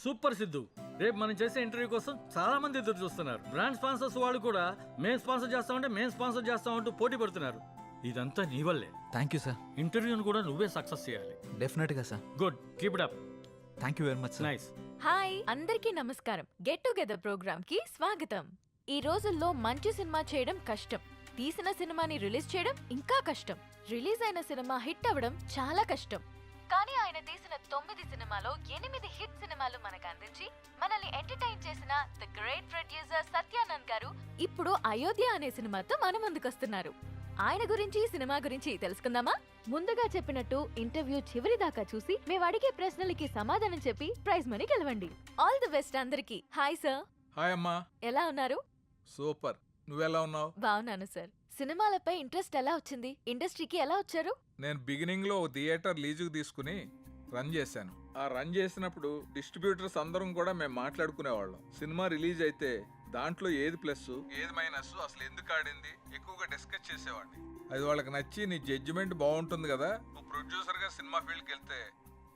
Super Siddhu. రేపు మనం చేసే ఇంటర్వ్యూ కోసం చాలా మంది ఎదురు చూస్తున్నారు. బ్రాండ్ స్పాన్సర్స్ వాళ్ళు కూడా మేము స్పాన్సర్ చేస్తామంటే మేము స్పాన్సర్ చేస్తామంటూ పోటీ పడుతున్నారు. ఇదంతా నీ వల్లే. Thank you sir. ఇంటర్వ్యూను కూడా నువ్వే సక్సెస్ చేయాలి. డెఫినెట్గా sir. Good, keep it up. Thank you very much sir. Nice. Hi అందరికీ నమస్కారం. గెట్ టుగెదర్ ప్రోగ్రామ్ కి స్వాగతం. ఈ రోజుల్లో మంచి సినిమా చేయడం కష్టం, తీసిన సినిమాని రిలీజ్ చేయడం ఇంకా కష్టం, రిలీజ్ అయిన సినిమా హిట్ అవ్వడం చాలా కష్టం. కానీ ఆయన తీసిన 9 సినిమాలో 8 హిట్ సినిమాలు మనకు అందించి మనల్ని ఎంటర్టైన్ చేసిన ద గ్రేట్ ప్రొడ్యూసర్ సత్యానంద్ గారు ఇప్పుడు అయోధ్య అనే సినిమాతో మన ముందుకొస్తున్నారు. ఆయన గురించి సినిమా గురించి తెలుసుకుందామా? ముందుగా చెప్పినట్టు ఇంటర్వ్యూ చివరి దాకా చూసి మేము అడిగే ప్రశ్నలకి సమాధానం చెప్పి ప్రైజ్ మనీ గెలవండి. ఆల్ ది బెస్ట్ అందరికి. Hi sir. హాయ్ అమ్మా. ఎలా ఉన్నారు? సూపర్. నువ్వెలా ఉన్నావు? బాగున్నాను సార్. సినిమాలపై ఇంట్రెస్ట్ ఎలా వచ్చింది? ఇండస్ట్రీకి ఎలా వచ్చారు? నేను బిగినింగ్ లో థియేటర్ లీజుకు తీసుకుని రన్ చేశాను. ఆ రన్ చేసినప్పుడు డిస్ట్రిబ్యూటర్స్ అందరం కూడా మేము మాట్లాడుకునేవాళ్ళం. సినిమా రిలీజ్ అయితే దాంట్లో ఏది ప్లస్ ఏది మైనస్, అసలు ఎందుకు ఆడింది ఎక్కువగా డిస్కస్ చేసేవాడిని. అది వాళ్ళకి నచ్చి నీ జడ్జిమెంట్ బాగుంటుంది కదా, నువ్వు ప్రొడ్యూసర్ గా సినిమా ఫీల్డ్కి వెళ్తే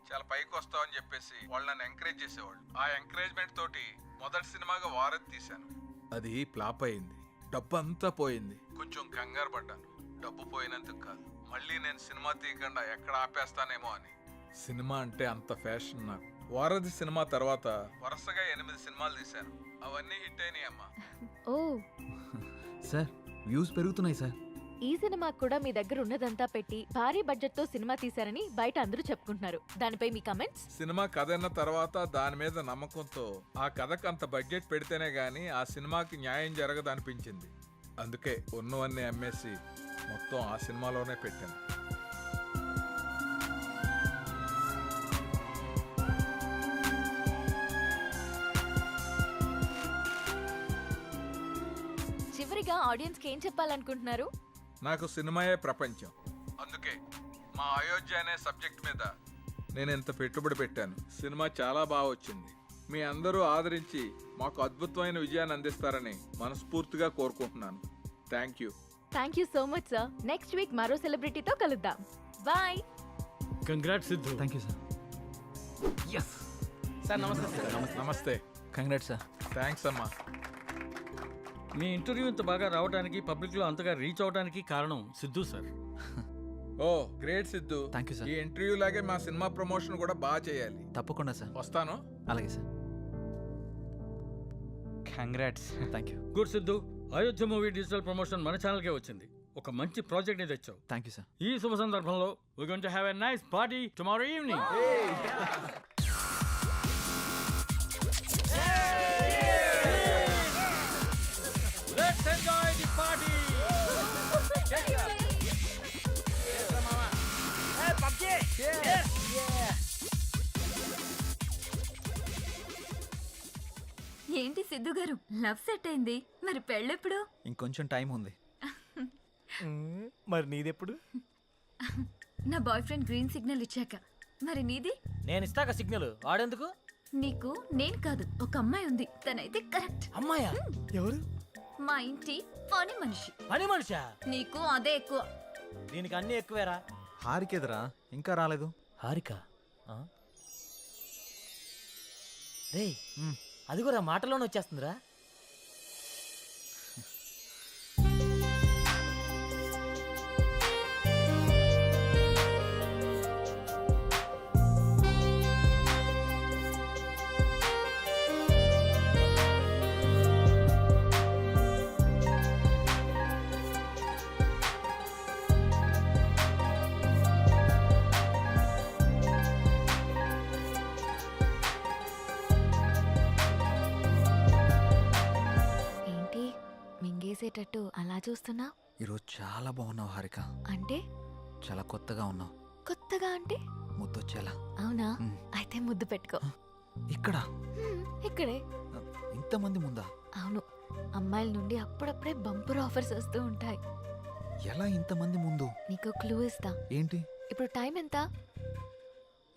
చాలా పైకి వస్తావు అని చెప్పేసి వాళ్ళు నన్ను ఎంకరేజ్ చేసేవాళ్ళు. ఆ ఎంకరేజ్మెంట్ తోటి మొదటి సినిమాగా వారధి తీశాను. అది ఫ్లాప్ అయింది, డబ్బు అంతా పోయింది. కొంచెం కంగారు పడ్డాను, డబ్బు పోయినందుకు కాదు, మళ్ళీ నేను సినిమా తీయకుండా ఎక్కడ ఆపేస్తానేమో అని. సినిమా అంటే అంత ఫ్యాషన్ నాకు. వారధి సినిమా తర్వాత వరుసగా 8 సినిమాలు తీశాను. అవన్నీ హిట్ అయినాయి అమ్మా. ఓ, సార్ వ్యూస్ పెరుగుతున్నాయి సార్. ఈ సినిమా కూడా మీ దగ్గర ఉన్నదంతా పెట్టి భారీ బడ్జెట్ తో సినిమా తీశారని బయట అందరూ చెప్పుకుంటున్నారు. దానిపై మీ కమెంట్స్? సినిమా కథ అన్న తర్వాత దాని మీద నమ్మకంతో ఆ కథకు అంత బడ్జెట్ పెడితేనే గానీ ఆ సినిమాకి న్యాయం జరగదనిపించింది. అందుకే ఉన్నవన్నీ అమ్మేసి మొత్తం ఆ సినిమాలోనే పెట్టాను. చివరిగా ఆడియన్స్ కి ఏం చెప్పాలనుకుంటున్నారు? నాకు సినిమాయే ప్రపంచం. అందుకే మా అయోధ్య అనే సబ్జెక్ట్ మీద నేను ఇంత పెట్టుబడి పెట్టాను. సినిమా చాలా బాగా వచ్చింది. మీ అందరూ ఆదరించి మాకు అద్భుతమైన విజయాన్ని అందిస్తారని మనస్ఫూర్తిగా కోరుకుంటున్నాను. Thank you. Thank you so much sir. Next week మరో సెలబ్రిటీతో కలుద్దాం. Bye. Congrats Siddhu. Thank you sir. Yes sir నమస్తే. నమస్తే. Congrats sir. థ్యాంక్స్ అమ్మా. మీ ఇంటర్వ్యూ ఇంత బాగా రావడానికి, పబ్లిక్ లో అంతగా రీచ్ అవడానికి కారణం Siddhu sir. Oh great Siddhu. Thank you sir. ఈ ఇంటర్వ్యూ లాగే మా సినిమా ప్రమోషన్ కూడా బాగా చేయాలి. తప్పకుండా సార్. వస్తాను. అలాగే sir. Congrats. Thank you. Good Siddhu. Ayodhya movie digital promotion మన ఛానల్కే వచ్చింది. ఒక మంచి ప్రాజెక్ట్ ని తెచ్చావు. Thank you sir. ఈ శుభ సందర్భంలో we're going to have a nice party tomorrow evening. Let's enjoy the party. ఏంటి సిద్ధు గారు, లవ్ సెట్ అయింది, మరి పెళ్ళెప్పుడు? ఇంకొంచెం టైం ఉంది. మరి నీదెప్పుడు? నా బాయ్ ఫ్రెండ్ గ్రీన్ సిగ్నల్ ఇచ్చాక. మరి నీది? నేను ఇస్తాక సిగ్నల్ ఆడేందుకు? నీకు నేను కాదు, ఒక అమ్మాయి ఉంది, తనైతే కరెక్ట్. అమ్మాయా? ఎవరు? మా ఇంటి పని మనిషి. పని మనిషా? నీకు అదే ఎక్కువ. దీనికి అన్ని ఎక్కువేరా. హారికేదరా ఇంకా రాలేదు? హారిక రే, అది కూడా మాటలోనే వచ్చేస్తుందిరా. మింగేసేటట్టు అలా చూస్తున్నా? ఈరోజు చాలా బాగున్నావు హారిక. అంటే? చాలా కొత్తగా ఉన్నావు. కొత్తగా అంటే? ముద్దొచ్చేలా. అవునా? అయితే ముద్దు పెట్టుకో. ఇక్కడ? ఇక్కడే. ఇంతమంది ముందా? అవును, అమ్మాయిల నుండి అప్పుడప్పుడే బంపర్ ఆఫర్స్ వస్తూ ఉంటాయి. ఎలా ఇంతమంది ముందు? నీకు క్లూ ఇస్తా. ఏంటి? ఇప్పుడు టైం ఎంత?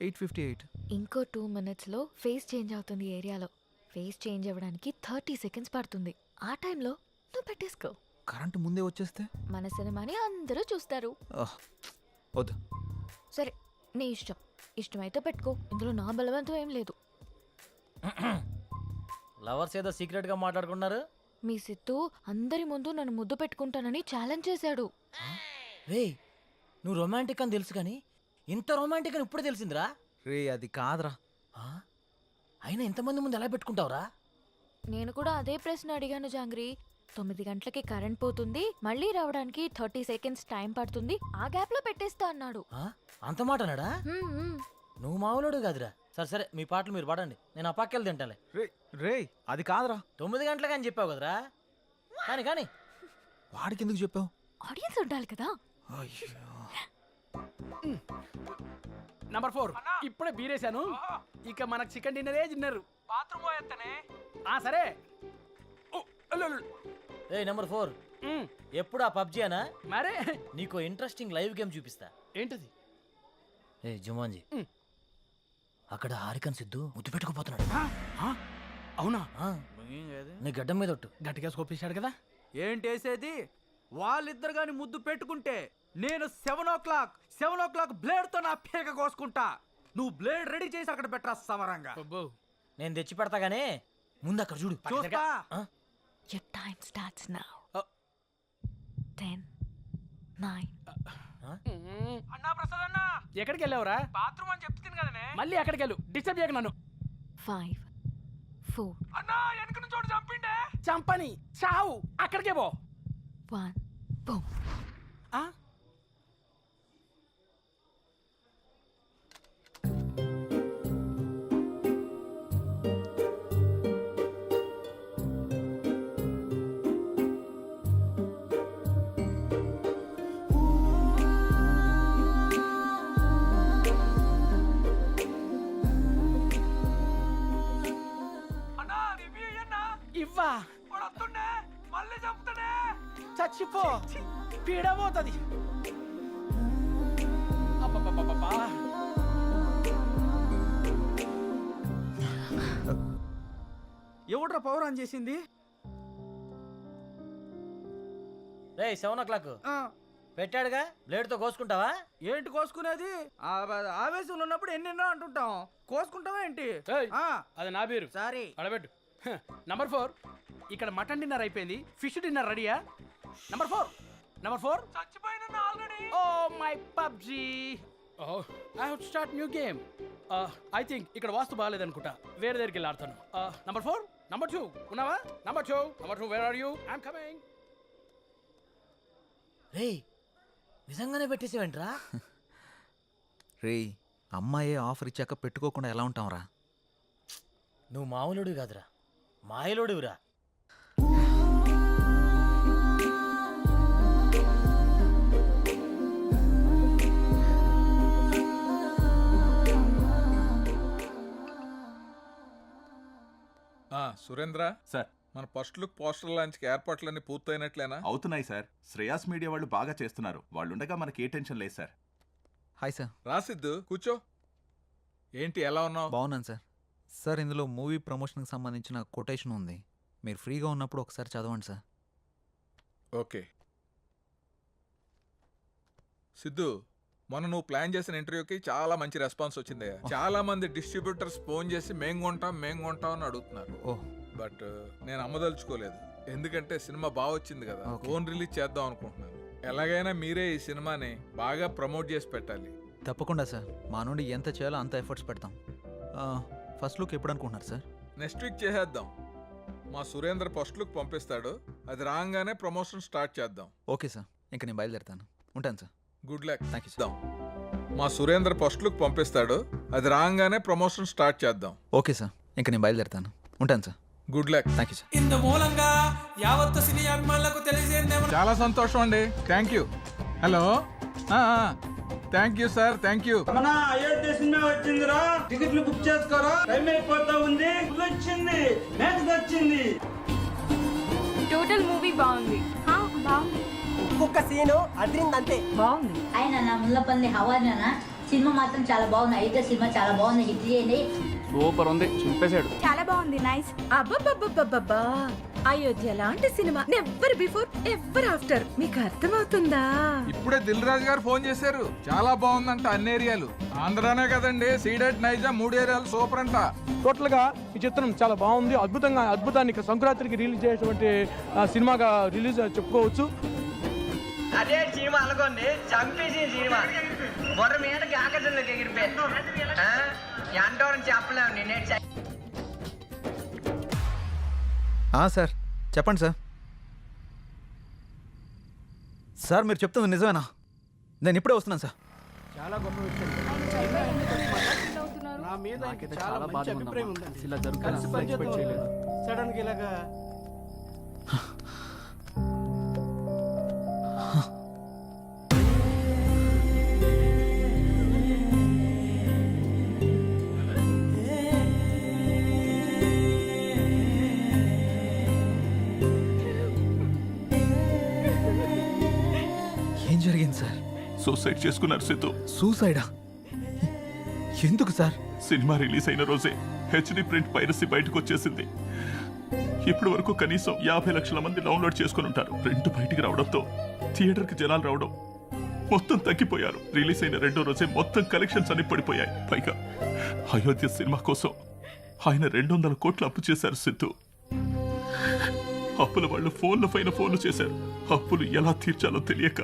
8:58. ఇంకో 2 minutes లో ఫేస్ చేంజ్ అవుతుంది ఏరియాలో. ఫేస్ చేంజ్ అవ్వడానికి 30 seconds పడుతుంది. ఆ టైంలో నువ్వు పెట్టేసుకో. కరెంటు ముందే వచ్చేస్తే? మన సినిమాని అందరూ చూస్తారు. వద్దు. సరే నీ ఇష్టం. ఇష్టమైతే పెట్టుకో, ఇందులో నా బలవంతం ఏం లేదు. లవర్స్ ఏదో సీక్రెట్ గా మాట్లాడుకున్నారు. మీ సిత్తు అందరి ముందు నన్ను ముద్దు పెట్టుకుంటానని ఛాలెంజ్ చేశాడు. రే నువ్వు రొమాంటిక్ అని తెలుసు కానీ ఇంత రొమాంటిక్ అని ఇప్పుడే తెలిసిందిరా. రే అది కాదురా. ఆ? అయినా ఇంతమంది ముందు ఎలా పెట్టుకుంటావురా? నేను కూడా అదే ప్రశ్న అడిగాను జాంగ్రీ. 9 గంటలకి కరెంట్ పోతుంది, మళ్ళీ రావడానికి 30 సెకండ్స్ టైం పడుతుంది, ఆ గ్యాప్ లో పెట్టేస్తా అన్నాడు. ఆ? అంత మాట అన్నాడా? హ్మ్, హ్మ్. నువ్వు మామూలుడు కాదురా. సరే సరే మీ పాటలు మీరు పాడండి, నేను ఆ పక్కెళ్ళి తింటాలే. రే రే అది కాదురా. 9 గంటలకు అని చెప్పావు కదరా. కానీ కానీ వాడికి ఎందుకు చెప్పావు? ఆడియన్స్ ఉండాలి కదా. నంబర్ 4 ఇప్పుడే బీరేశాను. ఇక మనకు చికెన్ డిన్నరే తిన్నారు. బాత్రూమ్ పోయేస్తానే. సరే. ఓ, అల్లు, అల్లు. రే నెంబర్ 4 ఉమ్, ఎప్పుడు ఆ పబ్జీ అనా? మరే నీకు ఇంట్రెస్టింగ్ లైవ్ గేమ్ చూపిస్తా. ఏంటది? ఏ జుమాన్జీ ఉమ్. అక్కడ హారికన్ సిద్ధు ముద్దు పెట్టుకుపోతున్నాడు. అవునా? ఆ, నీ గడ్డం మీద ఒట్టు. గట్టిగా స్కోపేశాడు కదా. ఏంటేసేది? వాళ్ళిద్దరు గాని ముద్దు పెట్టుకుంటే నేను 7 o'clock బ్లేడ్ తో నా పీక కోసుకుంటా. నువ్వు బ్లేడ్ రెడీ చేసి అక్కడ పెట్టరా సమరంగా. అబ్బో. నేను తెచ్చి పెడతా గానీ ముందు అక్కడ చూడు. చూస్తా. ఆ? Your time starts now. Oh. 10, 9. అన్నా ప్రసాద్ అన్నా, ఎక్కడికి వెళ్ళావురా? బాత్రూమ్ అని చెప్తుంది కదనే. మళ్ళీ ఎక్కడికి వెళ్ళు, డిస్టర్బ్ చేయకు నన్ను. 5, 4, అన్నా వెనక నుంచి చోటు చంపిండే. చంపని చావు, అక్కడికే పో. 1, boom. ఆ? అన్నా రివ్యూ అన్నా. ఇవ్వా వాడు వస్తుండే మళ్ళీ చంపుతాడే. చచ్చిపో, పీడబోతుంది. అబ్బబ్బబ్బబ్బా. ఎవడ్రా పవర్ ఆన్ చేసింది? రే 7 o'clock పెట్టాడుగా, బ్లేడ్ తో కోసుకుంటావా? ఏంటి కోసుకునేది? ఆవేశంలో ఉన్నప్పుడు ఎన్నెన్నో అంటుంటాం. కోసుకుంటావా ఏంటి? ఏయ్, ఆ, అది నా బీరు. సారీ. అడబెట్టు. నంబర్ 4 ఇక్కడ మటన్ డిన్నర్ అయిపోయింది, ఫిష్ డిన్నర్ రెడీయా? నంబర్ 4 చచ్చిపోయిన already. Oh my PUBG. Oh I have to start new game. I think ఇక్కడ వాస్తు బాగాలేదనుకుంటా, వేరే దగ్గరికి వెళ్ళి ఆడతాను. నంబర్ 4 నంబర్ 2 ఉన్నావా? Number 2 where are you? I'm coming. రే నిజంగానే పెట్టేసేవేంట్రా? రే అమ్మాయే ఆఫర్ ఇచ్చాక పెట్టుకోకుండా ఎలా ఉంటాంరా? నువ్వు మామూలుడు కాదురా, మాయలోడురా. సురేంద్ర సార్ మన ఫస్ట్ లుక్ పోస్టర్ లాంచ్కి ఏర్పాట్లన్నీ పూర్తయినట్లేనా? అవుతున్నాయి సార్. శ్రేయాస్ మీడియా వాళ్ళు బాగా చేస్తున్నారు. వాళ్ళుండగా మనకి ఏ టెన్షన్ లేదు సార్. Hi sir. రాసిద్దు కూర్చో. ఏంటి ఎలా ఉన్నావు? బాగున్నాను సార్. సార్ ఇందులో మూవీ ప్రమోషన్కి సంబంధించిన కొటేషన్ ఉంది, మీరు ఫ్రీగా ఉన్నప్పుడు ఒకసారి చదవండి సార్. ఓకే. సిద్ధు, మొన్న నువ్వు ప్లాన్ చేసిన ఇంటర్వ్యూకి చాలా మంచి రెస్పాన్స్ వచ్చింది. చాలా మంది డిస్ట్రిబ్యూటర్స్ ఫోన్ చేసి మేం కొంటాం అని అడుగుతున్నారు. ఓహ్ బట్ నేను అమ్మదలుచుకోలేదు, ఎందుకంటే సినిమా బాగా వచ్చింది కదా, Okay. ఫోన్ రిలీజ్ చేద్దాం అనుకుంటున్నాను. ఎలాగైనా మీరే ఈ సినిమాని బాగా ప్రమోట్ చేసి పెట్టాలి. తప్పకుండా సార్, మా నుండి ఎంత చేయాలో అంత ఎఫర్ట్స్ పెడతాం. ఫస్ట్ లుక్ ఎప్పుడు అనుకుంటున్నారు సార్? నెక్స్ట్ వీక్ చేసేద్దాం. మా సురేంద్ర ఫస్ట్ లుక్ పంపిస్తాడు, అది రాగానే ప్రమోషన్ స్టార్ట్ చేద్దాం. ఓకే సార్, ఇంకా నేను బయలుదేరుతాను. ఉంటాను sir. Good luck. Thank you sir. మా సురేంద్ర ఫస్ట్ లుక్ పంపిస్తాడు, అది రాగానే ప్రమోషన్ స్టార్ట్ చేద్దాం. ఓకే సార్, ఇంకా నేను బయలుదేరుతాను. ఉంటాను sir. Good luck. Thank you sir. ఇందు మూలంగా యావత్తు సినీ అభిమానులకు తెలియజేయండి. చాలా సంతోషం అండి. Thank you. Hello, thank you sir, thank you. మన అయోధ్య సినిమా వచ్చిందిరా, టికెట్లు బుక్ చేసుకోరా, టైం అయిపోతా ఉంది. వచ్చింది, మ్యాచ్ వచ్చింది. టోటల్ మూవీ బాగుంది. ఒక్కొక్క సీను అదిరిందంతే. బాగుంది. ఆయన నా ముల్లపల్లి హవానా సినిమా మాత్రం చాలా బాగుంది. అయితే సినిమా చాలా బాగుంది, హిట్ చేయండి. సూపర్ ఉంది, చింపేశాడు. చాలా బాగుంది, నైస్. అబ్బబ్బబ్బబ్బబ్బా, అయోధ్య లాంటి cinema never before ever after. మీకు అర్థమవుతుందా? ఇప్పుడే దిల్ రాజు గారు ఫోన్ చేశారు, చాలా బాగుందంట అన్ని ఏరియాలు. ఆంధ్రానే కదండి, సీడెడ్ నైజా 3 ఏరియాలు సూపర్ అంట. టోటల్ గా ఈ చిత్రం చాలా బాగుంది, అద్భుతాన్ని సంక్రాంతికి రిలీజ్ చేసేటువంటి సినిమాగా రిలీజ్ చెప్పుకోవచ్చు. అదే సినిమా అనుకోండి, చంపేసిన సినిమా బొర్ర మీదకి ఆకాశంలోకి ఎగిరిపోయాను. ఎంటోరని చెప్పలేము నేనే. సార్ చెప్పండి సార్. సార్ మీరు చెప్తుంది నిజమేనా? నేను ఇప్పుడే వస్తున్నాను సార్. చాలా గొప్ప విషయం. నా మీద చాలా మంచి అభిప్రాయం ఉందండి. ఇలా జరుగుతుంది సడన్ గా ఇలాగా. ఏం జరిగింది సార్? సూసైడ్ చేసుకున్నారు సిద్ధు. సూసైడా? ఎందుకు సార్? సినిమా రిలీజ్ అయిన రోజే హెచ్డి ప్రింట్ పైరసీ బయటకు వచ్చేసింది. ఇప్పటి వరకు కనీసం 50 లక్షల మంది డౌన్లోడ్ చేసుకుని ఉంటారు. ప్రింట్ బయటికి రావడంతో థియేటర్కి జనాలు రావడం మొత్తం తగ్గిపోయారు. రిలీజ్ అయిన 2వ రోజే మొత్తం కలెక్షన్స్ అన్ని పడిపోయాయి. పైగా అయోధ్య సినిమా కోసం ఆయన 200 కోట్లు అప్పు చేశారు సిద్ధు. అప్పుల వాళ్ళు ఫోన్ల పైన ఫోన్లు చేశారు. అప్పులు ఎలా తీర్చాలో తెలియక,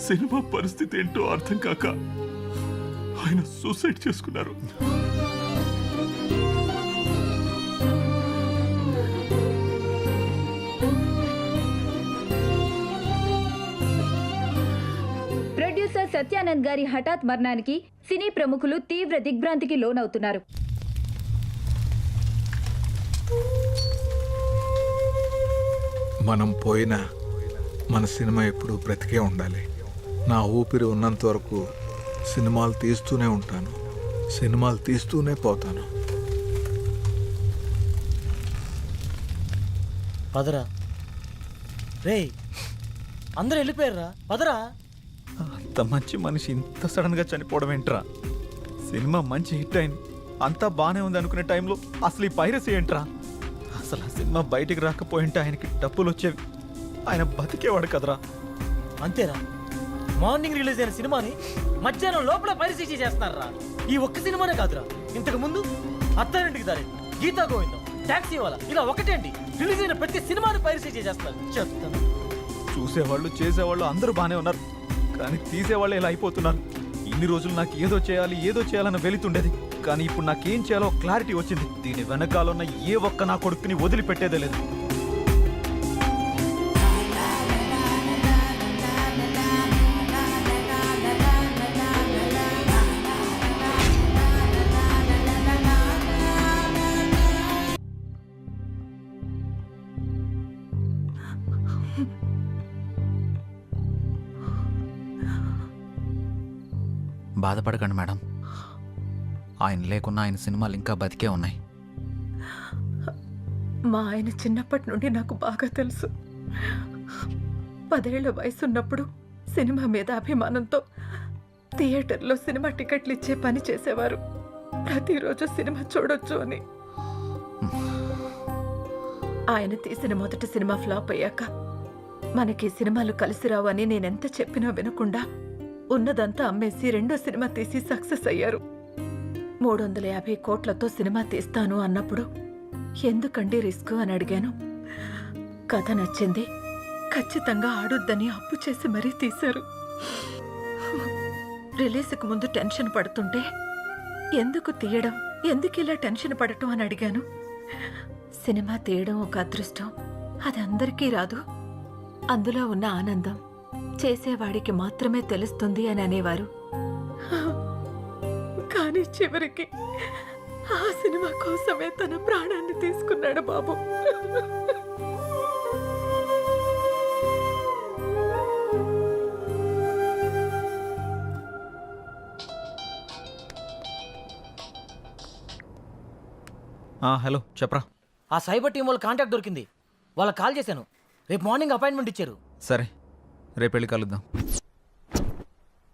సినిమా పరిస్థితి ఏంటో అర్థం కాక ఆయన సూసైడ్ చేసుకున్నారు. ప్రొడ్యూసర్ సత్యానంద్ గారి హఠాత్ మరణానికి సినీ ప్రముఖులు తీవ్ర దిగ్భ్రాంతికి లోనవుతున్నారు. మనం పోయినా మన సినిమా ఎప్పుడు బ్రతికే ఉండాలి. నా ఊపిరి ఉన్నంత వరకు సినిమాలు తీస్తూనే ఉంటాను, సినిమాలు తీస్తూనే పోతాను. పదరా రే, అందరూ వెళ్ళిపోయారా? పదరా. అంత మంచి మనిషి ఇంత సడన్ గా చనిపోవడం ఏంట్రా? సినిమా మంచి హిట్ అయింది, అంతా బానే ఉంది అనుకునే టైంలో అసలు ఈ పైరసీ ఏంట్రా? అసలు ఆ సినిమా బయటికి రాకపోయింటే ఆయనకి డబ్బులు వచ్చేవి, ఆయన బతికేవాడు కదరా. అంతేరా, మార్నింగ్ రిలీజ్ అయిన సినిమాని మధ్యాహ్నం లోపల పైరసీ చేస్తున్నారా? ఈ ఒక్క సినిమానే కాదురా, ఇంతకు ముందు అత్తారింటికి దారి, గీతా గోవిందం, టాక్సీ వాళ్ళ, ఇలా ఒకటేంటి రిలీజ్ అయిన ప్రతి సినిమాని పైరసీ చేస్తున్నారు. చెప్తాను. చూసేవాళ్ళు చేసేవాళ్ళు అందరూ బానే ఉన్నారు, కానీ తీసేవాళ్ళు ఇలా అయిపోతున్నారు. ఇన్ని రోజులు నాకు ఏదో చేయాలన్న వెళుతుండేది, కానీ ఇప్పుడు నాకేం చేయాలో క్లారిటీ వచ్చింది. దీని వెనకాలన్న ఏ ఒక్క నా కొడుకుని వదిలిపెట్టేదే లేదు. బాధపడకండి మేడం, ఆయన లేకున్నా ఆయన సినిమాలు ఇంకా బతికే ఉన్నాయి. మా ఆయన చిన్నప్పటి నుండి నాకు బాగా తెలుసు. 10 ఏళ్ల వయసున్నప్పుడు సినిమా మీద అభిమానంతో థియేటర్లో సినిమా టికెట్లు ఇచ్చే పని చేసేవారు. ప్రతిరోజు సినిమా చూడొచ్చు అని. ఆయన తీసిన మొదటి సినిమా ఫ్లాప్ అయ్యాక మనకి సినిమాలు కలిసి రావు అని నేనెంత చెప్పినా వినకుండా ఉన్నదంతా అమ్మేసి 2వ సినిమా తీసి సక్సెస్ అయ్యారు. 350 కోట్లతో సినిమా తీస్తాను అన్నప్పుడు ఎందుకండి రిస్క్ అని అడిగాను. కథ నచ్చింది, ఖచ్చితంగా ఆడొద్దని అప్పు చేసి మరీ తీశారు. రిలీజ్కి ముందు టెన్షన్ పడుతుంటే ఎందుకు తీయడం, ఎందుకు ఇలా టెన్షన్ పడటం అని అడిగాను. సినిమా తీయడం ఒక అదృష్టం, అది అందరికీ రాదు. అందులో ఉన్న ఆనందం చేసేవాడికి మాత్రమే తెలుస్తుంది అని అనేవారు. కానీ చివరికి ఆ సినిమా కోసమే తన ప్రాణాన్ని తీసుకున్నాడు బాబు. హలో చెప్పరా. ఆ సైబర్ టీం వాళ్ళ కాంటాక్ట్ దొరికింది, వాళ్ళకి కాల్ చేశాను. రేపు మార్నింగ్ అపాయింట్మెంట్ ఇచ్చారు. సరే, రేపు వెళ్ళి కలుద్దాం.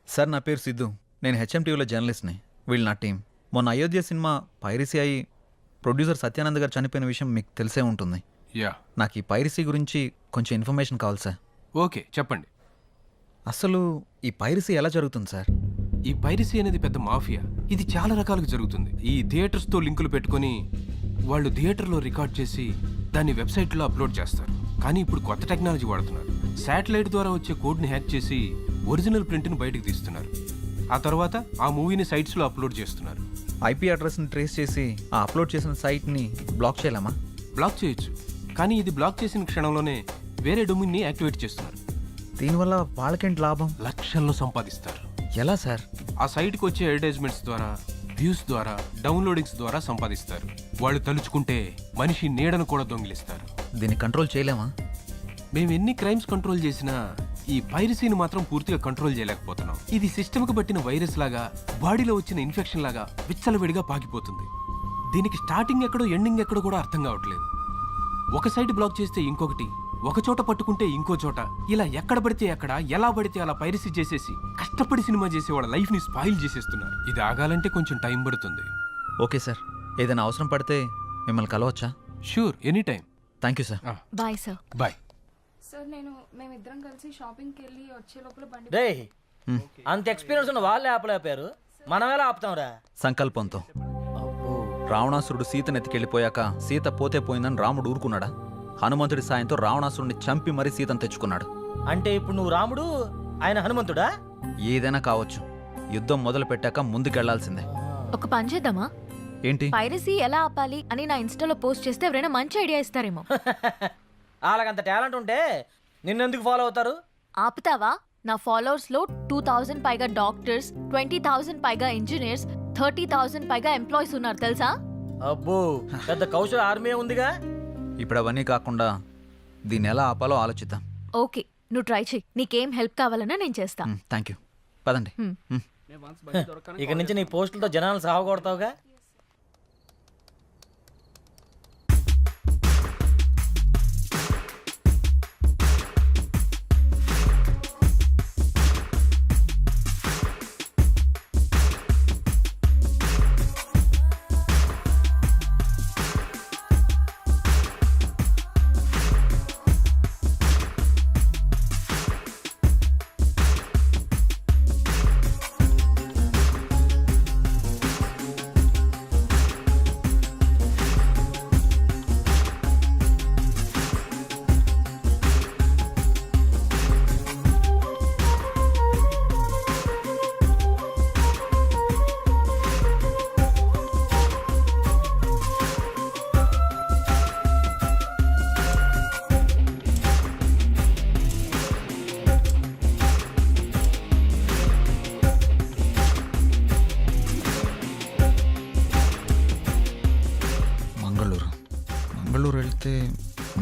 సార్ నా పేరు సిద్ధు, నేను హెచ్ఎంటీవీలో జర్నలిస్ట్ని. వీళ్ళు నా టీం. మొన్న అయోధ్య సినిమా పైరసీ అయి ప్రొడ్యూసర్ సత్యానంద్ గారు చనిపోయిన విషయం మీకు తెలిసే ఉంటుంది. యా, నాకు ఈ పైరసీ గురించి కొంచెం ఇన్ఫర్మేషన్ కావాలి సార్. ఓకే చెప్పండి. అసలు ఈ పైరసీ ఎలా జరుగుతుంది సార్? ఈ పైరసీ అనేది పెద్ద మాఫియా. ఇది చాలా రకాలుగా జరుగుతుంది. ఈ థియేటర్స్తో లింకులు పెట్టుకొని వాళ్ళు థియేటర్లో రికార్డ్ చేసి దాన్ని వెబ్సైట్లో అప్లోడ్ చేస్తారు. కానీ ఇప్పుడు కొత్త టెక్నాలజీ వాడుతున్నారు. శాటిలైట్ ద్వారా వచ్చే కోడ్ని హ్యాక్ చేసి ఒరిజినల్ ప్రింట్ని బయటకు తీస్తున్నారు. ఆ తర్వాత ఆ మూవీని సైట్స్లో అప్లోడ్ చేస్తున్నారు. ఐపీ అడ్రస్ని ట్రేస్ చేసి ఆ అప్లోడ్ చేసిన సైట్ని బ్లాక్ చేయలేమా? బ్లాక్ చేయొచ్చు, కానీ ఇది బ్లాక్ చేసిన క్షణంలోనే వేరే డొమైన్ని యాక్టివేట్ చేస్తున్నారు. దీనివల్ల వాళ్ళకేంటి లాభం? లక్షల్లో సంపాదిస్తారు. ఎలా సార్? ఆ సైట్కి వచ్చే అడ్వర్టైజ్మెంట్స్ ద్వారా, వ్యూస్ ద్వారా, డౌన్లోడింగ్స్ ద్వారా సంపాదిస్తారు. వాళ్ళు తలుచుకుంటే మనిషి నీడను కూడా దొంగిలిస్తారు. దీన్ని కంట్రోల్ చేయలేమా? మేము ఎన్ని క్రైమ్స్ కంట్రోల్ చేసినా ఈ పైరసీని మాత్రం పూర్తిగా కంట్రోల్ చేయలేకపోతున్నాం. ఇది సిస్టమ్కి పట్టిన వైరస్ లాగా, బాడీలో వచ్చిన ఇన్ఫెక్షన్ లాగా విచ్చలవిడిగా పాకిపోతుంది. దీనికి స్టార్టింగ్ ఎక్కడో ఎండింగ్ ఎక్కడో కూడా అర్థం కావట్లేదు. ఒక సైట్ బ్లాక్ చేస్తే ఇంకొకటి, ఒక చోట పట్టుకుంటే ఇంకో చోట, ఇలా ఎక్కడ పడితే ఎక్కడ, ఎలా పడితే అలా పైరసీ చేసేసి కష్టపడి సినిమా చేసే వాళ్ళ లైఫ్ని స్పాయిల్ చేసేస్తున్నారు. ఇది ఆగాలంటే కొంచెం టైం పడుతుంది. ఓకే సార్, ఏదైనా అవసరం పడితే మిమ్మల్ని కలవచ్చా? Sure, any time. Thank you sir. Bye sir. Bye. Sir మేమిద్దరం కలిసి షాపింగ్కి వెళ్ళి వచ్చే లోపల బండి రే, అంత ఎక్స్పీరియన్స్ ఉన్న వాళ్ళే ఆపలేపారు, మనం ఎలా ఆపుతాంరా? సంకల్పంతో. రావణాసురుడు సీతను ఎత్తికెళ్ళిపోయాక సీత పోతే పోయిందని రాముడు ఊరుకున్నాడా? హనుమంతుడి సాయంతో రావణాసురుడిని చంపి మరీ సీతను తెచ్చుకున్నాడు. అంటే ఇప్పుడు నువ్వు రాముడు, ఆయన హనుమంతుడా? ఏదైనా కావచ్చు, యుద్ధం మొదలు పెట్టాక ముందుకెళ్లాల్సిందే. ఒక పని చేద్దామా? ఏంటి? పైరసీ ఎలా ఆపాలి అని నా ఇన్స్టాలో పోస్ట్ చేస్తే ఎవరైనా మంచి ఐడియా ఇస్తారేమో. వాళ్ళకంత టాలెంట్ ఉంటే నిన్నెందుకు ఫాలో అవుతారు? ఆపుతావా? నా ఫాలోవర్స్ లో 2000 పైగా డాక్టర్స్, 20,000 పైగా ఇంజనీర్స్, 30,000 పైగా ఎంప్లాయీస్ ఉన్నారు తెలుసా? అబ్బో, పెద్ద కౌశల ఆర్మీ ఉందిగా. ఇప్పుడు అవన్నీ కాకుండా దీన్ని ఎలా ఆపాలో ఆలోచిద్దాం. ఓకే, నువ్వు ట్రై చెయ్యి. నీకేం హెల్ప్ కావాలన్నా నేను చేస్తా. Thank you. పదండి. ఇక నుంచి నీ పోస్టులతో జనాలు సాగొడతావుగా. మంగళూరు వెళ్తే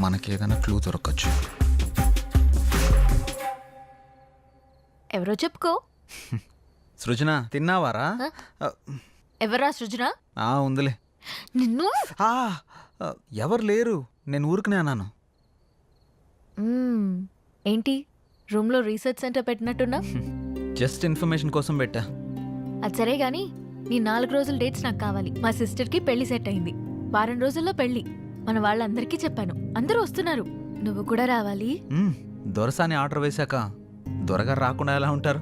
మనకేదైనా క్లూ దొరకచ్చు. ఎవరో చెప్పుకో. సృజన, తిన్నావారా? ఎవరా సృజన? ఉందిలే. నిన్ను ఎవరు లేరు, నేను ఊరుకునే అన్నాను. ఏంటి రూమ్ లో రీసెర్చ్ సెంటర్ పెట్టినట్టున్నా? జస్ట్ ఇన్ఫర్మేషన్ కోసం పెట్టా. అది సరే గాని నీ 4 రోజుల డేట్స్ నాకు కావాలి. మా సిస్టర్ కి పెళ్లి సెట్ అయింది. వారం రోజుల్లో పెళ్లి. మన వాళ్ళందరికీ చెప్పాను, అందరూ వస్తున్నారు. నువ్వు కూడా రావాలి. దొరసాని ఆర్డర్ వేశాక దొరగారు రాకుండా ఎలా ఉంటారు?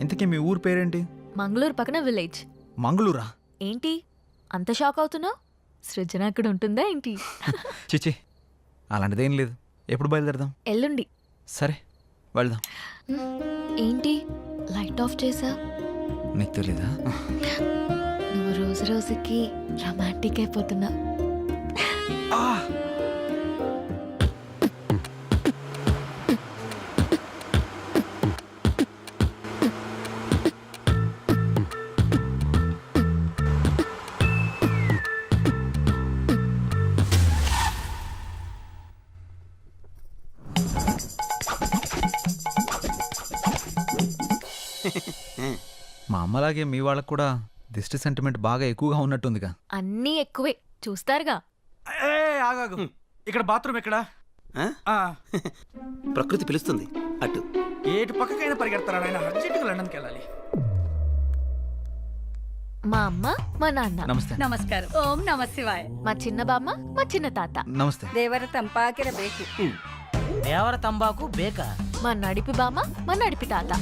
ఇంతకీ మీ ఊరు పేరేంటి? మంగళూరు పక్కన విలేజ్. మంగళూరా? ఏంటి అంత షాక్ అవుతున్నావు? సృజన అక్కడ ఉంటుందా ఏంటి? చిచి, అలాంటిదేం లేదు. ఎప్పుడు బయలుదేరదాం? ఎల్లుండి. సరే వెళ్దాం. ఏంటి లైట్ ఆఫ్ చేసా? నీకు తెలీదా? నువ్వు రోజు రోజుకి రొమాంటిక్ అయిపోతున్నా. మా అమ్మలాగే మీ వాళ్ళకు కూడా దిష్టి సెంటిమెంట్ బాగా ఎక్కువగా ఉన్నట్టుందిగా. అన్నీ ఎక్కువే, చూస్తారుగా. ఆగాగు, ఇక్కడ బాత్రూమ్ ఎక్కడ? ప్రకృతి పిలుస్తుంది అటు. ఏటు పక్కకైనా పరిగెడతారా? ఆయన అర్జెంటుగా లండన్కి వెళ్ళాలి. మా అమ్మ మా నాన్న నమస్తే నమస్కారం ఓం నమ శివాయ మా చిన్న బామ్మ మా చిన్న తాత నమస్తే దేవర తంపాకిర బేకు దేవర తంబాకు బేక మా నడిపి బామ్మ మా నడిపి తాత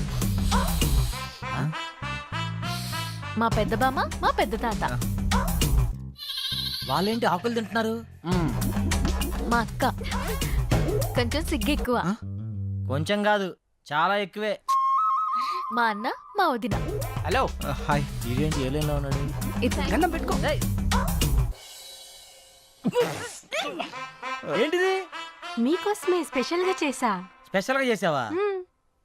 మా పెద్ద బామ్మ మా పెద్ద తాత వాళ్ళేంటి ఆకులు తింటున్నారు మా అక్క కొంచెం సిగ్గు ఎక్కువ కొంచెం కాదు చాలా ఎక్కువే. మా అన్న మా వదిన. Hello hi. ఇదేంటి ఏ లైన్లో ఉన్నాడు? గన్నం పెట్టుకో. ఏంటిది? మీకోసమే స్పెషల్ గా చేసా. స్పెషల్ గా చేసావా?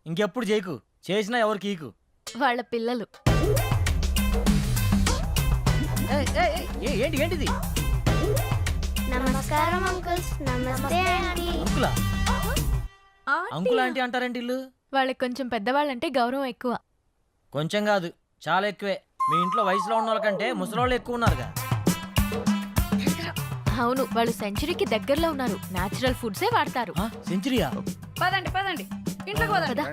ఇంకెప్పుడు చేయకు, చేసినా ఎవరికి ఈకు. వాళ్ళ పిల్లలు. ఏంటి ఏంటిది? నమస్కారం అంకుల్స్. నమస్తే ఆంటీ. అంకులా? అంకుల్ ఆంటీ అంటారేంటి ఇల్లు? వాళ్ళకి కొంచెం పెద్దవాళ్ళంటే గౌరవం ఎక్కువ. కొంచెం కాదు, చాలా ఎక్కువే. మీ ఇంట్లో వయసులో ఉన్న వాళ్ళకంటే ముసలోళ్ళు ఎక్కువ ఉన్నారుగా. అవును, వాళ్ళు సెంచరీకి దగ్గరలో ఉన్నారు. నేచురల్ ఫుడ్సే వాడతారు. సెంచరీయా? పదండి పదండి, ఇంట్లోకి పదండి.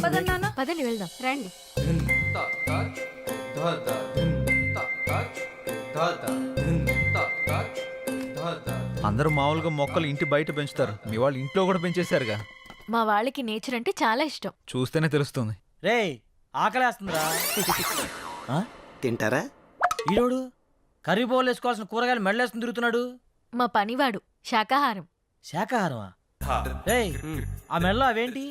పదండి నాన్న, పదండి వెళ్దాం. రండి. అందరూ మామూలుగా మొక్కలు ఇంటి బయట పెంచుతారు, మీ వాళ్ళు ఇంట్లో కూడా పెంచేశారుగా. మా వాళ్ళకి నేచర్ అంటే చాలా ఇష్టం. చూస్తేనే తెలుస్తుంది. రేయ్ ఆకలేస్తుందిరా. తింటారా? ఈరోడు కర్రీ బౌల్ వేసుకోవాల్సిన కూరగాయలు మెడలేసుకుని తిరుగుతున్నాడు. మా పనివాడు శాకాహారం. శాకాహారమా? రేయ్ ఆ మెడలో అవేంటి?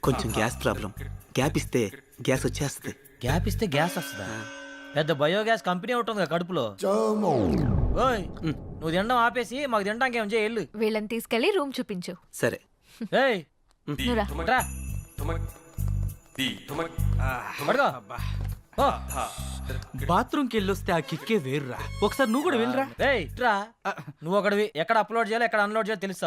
కొంచెం గ్యాస్ ప్రాబ్లం. గ్యాప్ ఇస్తే గ్యాస్ వచ్చేస్తుంది. గ్యాప్ ఇస్తే గ్యాస్ వస్తుందా? పెద్ద బయోగ్యాస్ కంపెనీ ఉంటుంది కడుపులో. ఓయ్ నువ్వు తినడం ఆపేసి మాకు తినడానికి ఏం చేయ. వీళ్ళని తీసుకెళ్లి రూమ్ చూపించు. సరే. ఏయ్ నువ్వురా. రా. పడుకో. ఓ. బాత్రూమ్కి వెళ్ళొస్తే ఆ కిక్కే వేరురా. ఒకసారి నువ్వు కూడా వెళ్ళరా. ఏయ్ రా. నువ్వు ఒకడివి ఎక్కడ అప్లోడ్ చేయాలో ఎక్కడ అన్లోడ్ చేయాలో తెలుస్తావు.